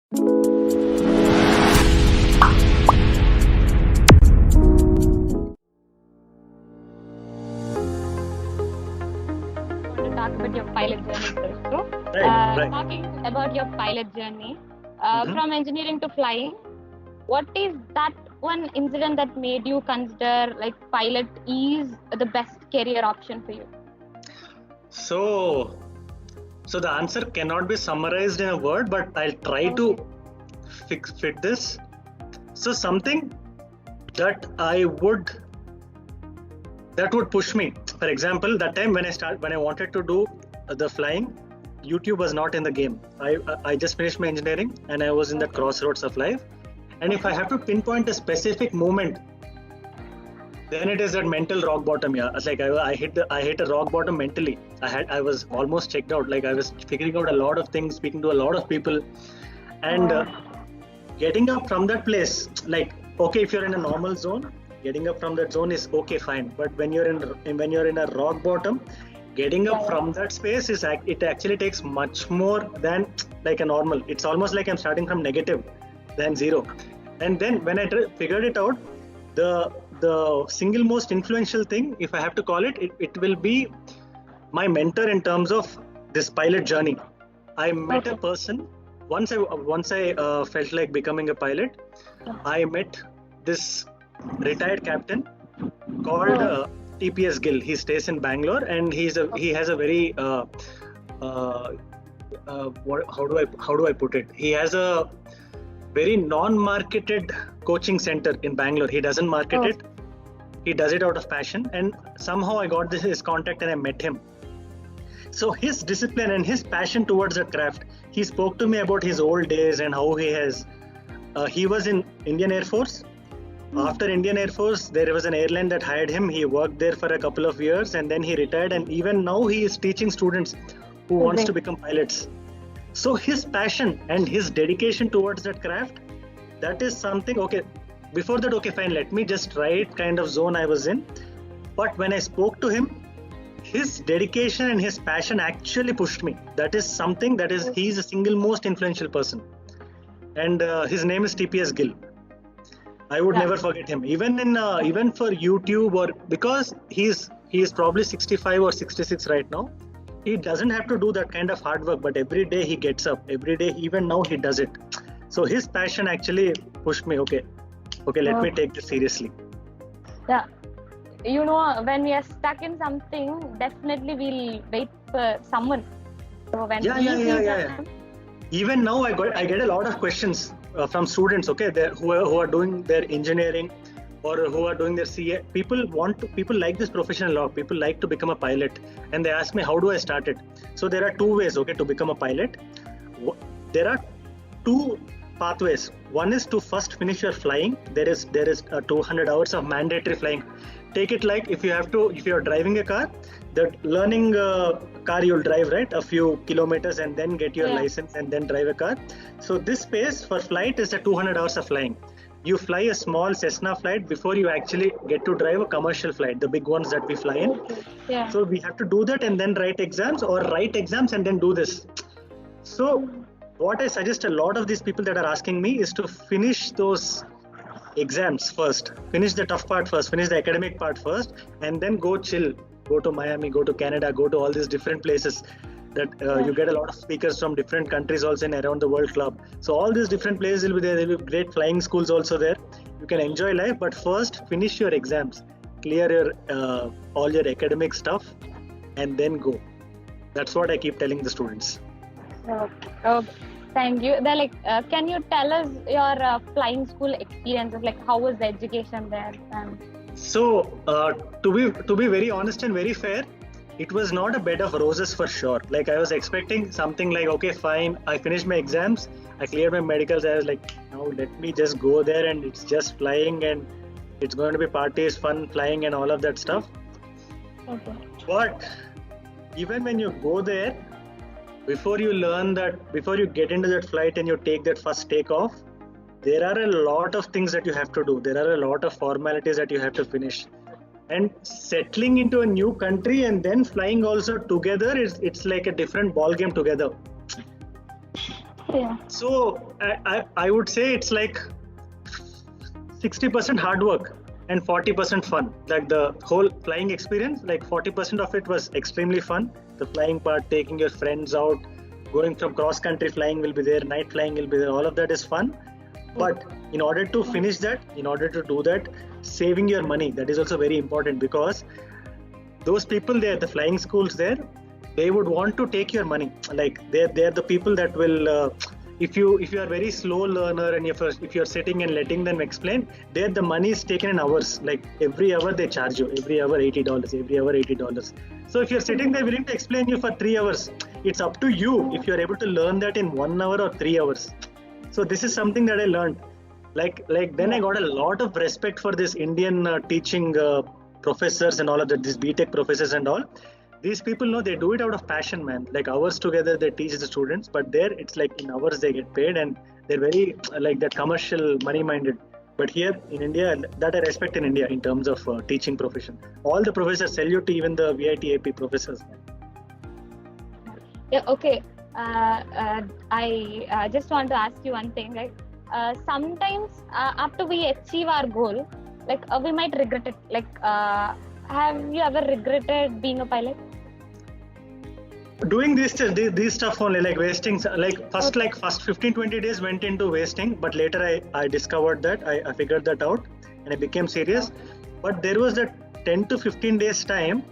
Talk about your pilot journey first. So, Right. talking about your pilot journey, from engineering to flying, what is that one incident that made you consider like pilot is the best career option for you? So the answer cannot be summarized in a word, but I'll try to fit this. So something that would push me. For example, that time when I wanted to do the flying, YouTube was not in the game. I just finished my engineering and I was in the crossroads of life. And if I have to pinpoint a specific moment, then it is that mental rock bottom. Yeah, it's like I hit a rock bottom mentally. I was almost checked out. Like I was figuring out a lot of things, speaking to a lot of people, and getting up from that place. Like, okay, if you're in a normal zone, getting up from that zone is okay, fine. But when you're in a rock bottom, getting up from that space it actually takes much more than like a normal. It's almost like I'm starting from negative, than zero. And then when I figured it out, the single most influential thing, if I have to call it will be my mentor in terms of this pilot journey. I met a person once I felt like becoming a pilot. I met this retired captain called TPS Gill. He stays in Bangalore, and he has a very how do I put it? He has a very non-marketed coaching center in Bangalore. He doesn't market it. He does it out of passion. And somehow I got his contact and I met him. So his discipline and his passion towards that craft, he spoke to me about his old days and how he was in Indian Air Force. After Indian Air Force, there was an airline that hired him. He worked there for a couple of years and then he retired. And even now he is teaching students who wants to become pilots. So his passion and his dedication towards that craft, that is something, okay, before that, okay, fine, let me just try it kind of zone I was in. But when I spoke to him, his dedication and his passion actually pushed me. That is something he's the single most influential person. And his name is TPS Gill. I would never forget him. Even for YouTube, or because he is probably 65 or 66 right now. He doesn't have to do that kind of hard work, but every day he gets up. Every day, even now, he does it. So his passion actually pushed me. Okay, let me take this seriously. Yeah, when we are stuck in something, definitely we'll wait for someone. So when Yeah. Even now, I get a lot of questions from students. Okay, who are doing their engineering or who are doing their CA. People like this profession a lot. People like to become a pilot, and they ask me, how do I start it? So there are two ways, okay, to become a pilot. There are two pathways. One is to first finish your flying. There is 200 hours of mandatory flying. Take it like if you're driving a car, the learning car you'll drive, right, a few kilometers and then get your license and then drive a car. So this space for flight is the 200 hours of flying. You fly a small Cessna flight before you actually get to drive a commercial flight, the big ones that we fly in. Yeah. So we have to do that and then write exams, or write exams and then do this. So what I suggest a lot of these people that are asking me is to finish those exams first, finish the tough part first, finish the academic part first, and then go chill, go to Miami, go to Canada, go to all these different places that you get a lot of speakers from different countries also in around the WorldClub. So all these different places will be there. There will be great flying schools also there. You can enjoy life, but first finish your exams, clear your all your academic stuff, and then go. That's what I keep telling the students. Okay. Thank you. Can you tell us your flying school experiences? Like, how was the education there? So, to be very honest and very fair, it was not a bed of roses for sure. Like I was expecting something like, okay, fine, I finished my exams, I cleared my medicals. I was like, now let me just go there and it's just flying and it's going to be parties, fun, flying and all of that stuff. Okay. But even when you go there, before you get into that flight and you take that first takeoff, there are a lot of things that you have to do. There are a lot of formalities that you have to finish. And settling into a new country and then flying also together, it's like a different ball game together. Yeah. So I would say it's like 60% hard work and 40% fun. Like the whole flying experience, like 40% of it was extremely fun. The flying part, taking your friends out, going from cross country flying will be there, night flying will be there. All of that is fun. But in order to finish that, in order to do that, saving your money, that is also very important, because those people there, the flying schools there, they would want to take your money. Like they're the people that will, if you are very slow learner and if you're sitting and letting them explain, there the money is taken in hours. Like every hour they charge you, every hour $80, every hour $80. So if you're sitting there willing to explain you for 3 hours, it's up to you if you're able to learn that in 1 hour or 3 hours. So this is something that I learned. Like then I got a lot of respect for this Indian teaching professors and all of that, these BTech professors and all. These people know they do it out of passion, man. Like hours together they teach the students, but there it's like in hours they get paid, and they're very like that commercial, money minded. But here in India, that I respect in India in terms of teaching profession. All the professors salute to even the VIT AP professors. Yeah. Okay. I just want to ask you one thing. Like sometimes after we achieve our goal, like we might regret it. Like have you ever regretted being a pilot? Doing this stuff only, like wasting, like first 15-20 days went into wasting, but later I discovered that I figured that out and I became serious. But there was that 10 to 15 days time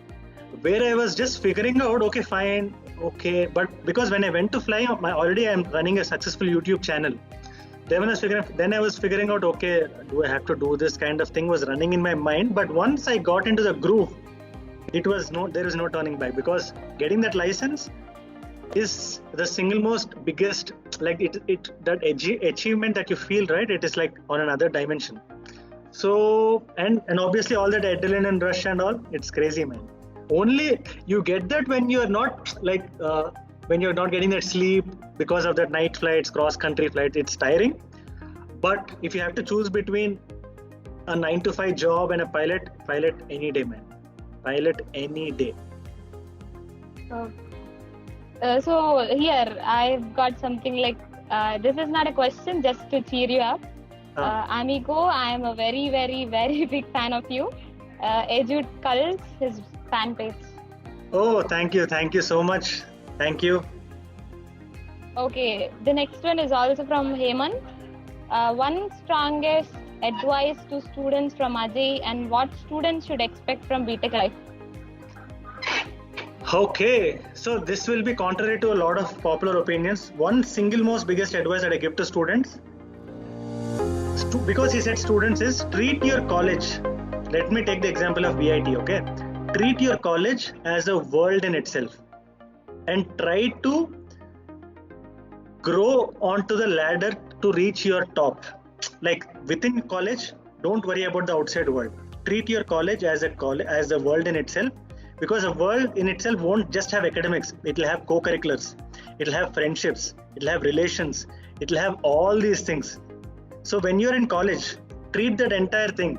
where I was just figuring out, okay, fine, okay, but because when I went to fly, already I'm running a successful YouTube channel. Then I was figuring out, okay, do I have to do this kind of thing was running in my mind. But once I got into the groove, there is no turning back, because getting that license is the single most biggest, like that achievement that you feel, right? It is like on another dimension. So and obviously all that adrenaline rush and all, it's crazy, man. Only you get that when you're not like when you're not getting that sleep because of that night flights, cross country flights. It's tiring. But if you have to choose between a 9 to 5 job and a pilot any day, man. Pilot any day. So here I've got something like this is not a question, just to cheer you up. Amigo, I am a very, very, very big fan of you. Jude Cults, his fan page. Oh, thank you so much. Thank you. Okay, the next one is also from Hemant. One strongest advice to students from Ajay, and what students should expect from BTech life? Okay, so this will be contrary to a lot of popular opinions. One single most biggest advice that I give to students, because he said students, is treat your college. Let me take the example of VIT, okay? Treat your college as a world in itself and try to grow onto the ladder to reach your top. Like within college, don't worry about the outside world. Treat your college as a world in itself, because a world in itself won't just have academics. It'll have co-curriculars, it'll have friendships, it'll have relations, it'll have all these things. So when you're in college, treat that entire thing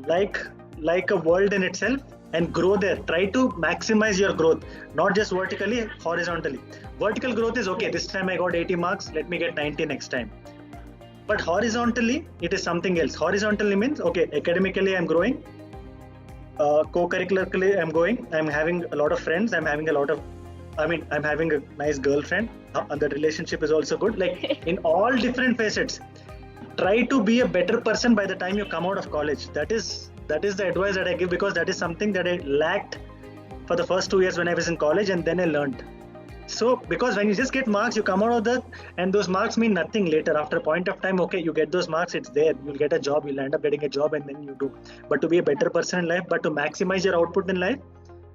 like a world in itself and grow there. Try to maximize your growth, not just vertically, horizontally. Vertical growth is okay, this time I got 80 marks, let me get 90 next time. But horizontally, it is something else. Horizontally means, okay, academically I'm growing, co-curricularly I'm going, I'm having a lot of friends, I'm having a nice girlfriend, and that relationship is also good. Like in all different facets, try to be a better person by the time you come out of college. That is the advice that I give, because that is something that I lacked for the first 2 years when I was in college, and then I learned. So because when you just get marks, you come out of that, and those marks mean nothing later. After a point of time, okay, you get those marks, it's there, you'll get a job, you'll end up getting a job, and then you do. But to be a better person in life, but to maximize your output in life,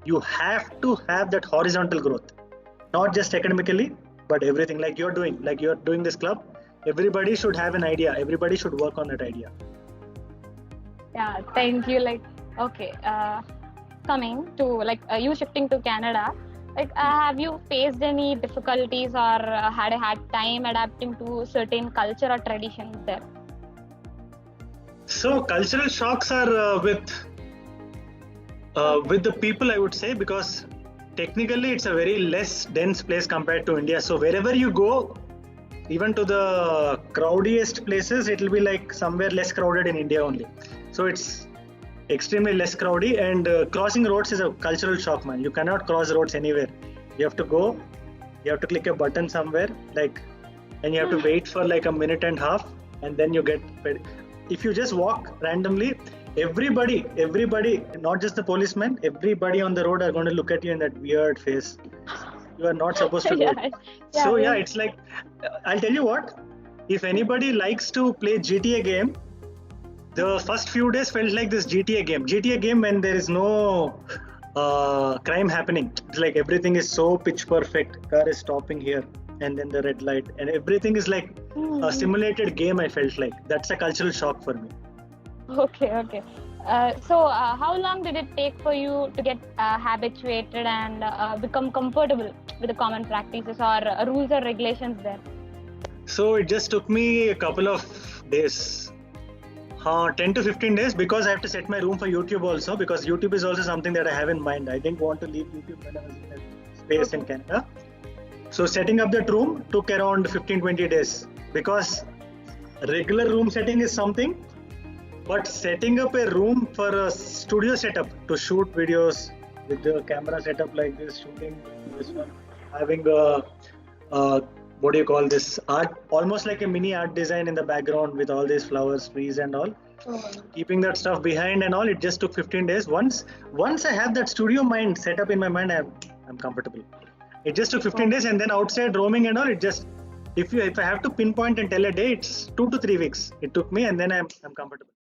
you have to have that horizontal growth, not just academically, but everything. Like you're doing this club, everybody should have an idea, everybody should work on that idea. Yeah, thank you. Like, okay, coming to like you shifting to Canada, like have you faced any difficulties or had a hard time adapting to certain culture or traditions there? So cultural shocks are with the people, I would say, because technically it's a very less dense place compared to India. So wherever you go, even to the crowdiest places, it will be like somewhere less crowded in India only. So it's extremely less crowdy, and crossing roads is a cultural shock, man. You cannot cross roads anywhere. You have to go, you have to click a button somewhere, like, and you have to wait for like a minute and a half, and then you get. If you just walk randomly, everybody, not just the policemen, everybody on the road are going to look at you in that weird face. You are not supposed to do it. So yeah, it's like, I'll tell you what, if anybody likes to play GTA game, the first few days felt like this GTA game when there is no crime happening. It's like everything is so pitch perfect. Car is stopping here, and then the red light, and everything is like a simulated game. I felt like that's a cultural shock for me. Okay. So how long did it take for you to get habituated and become comfortable with the common practices or rules or regulations there? So it just took me a couple of days, 10 to 15 days, because I have to set my room for YouTube also, because YouTube is also something that I have in mind. I didn't want to leave YouTube when I was in a space in Canada. So setting up that room took around 15-20 days, because regular room setting is something, but setting up a room for a studio setup to shoot videos with the camera setup like this, shooting this one, having a what do you call this, art, almost like a mini art design in the background with all these flowers, trees and all, keeping that stuff behind and all, it just took 15 days. Once I have that studio mind set up in my mind, I'm comfortable. It just took 15 days, and then outside roaming and all, it just, if I have to pinpoint and tell a day, it's 2 to 3 weeks it took me, and then I'm comfortable.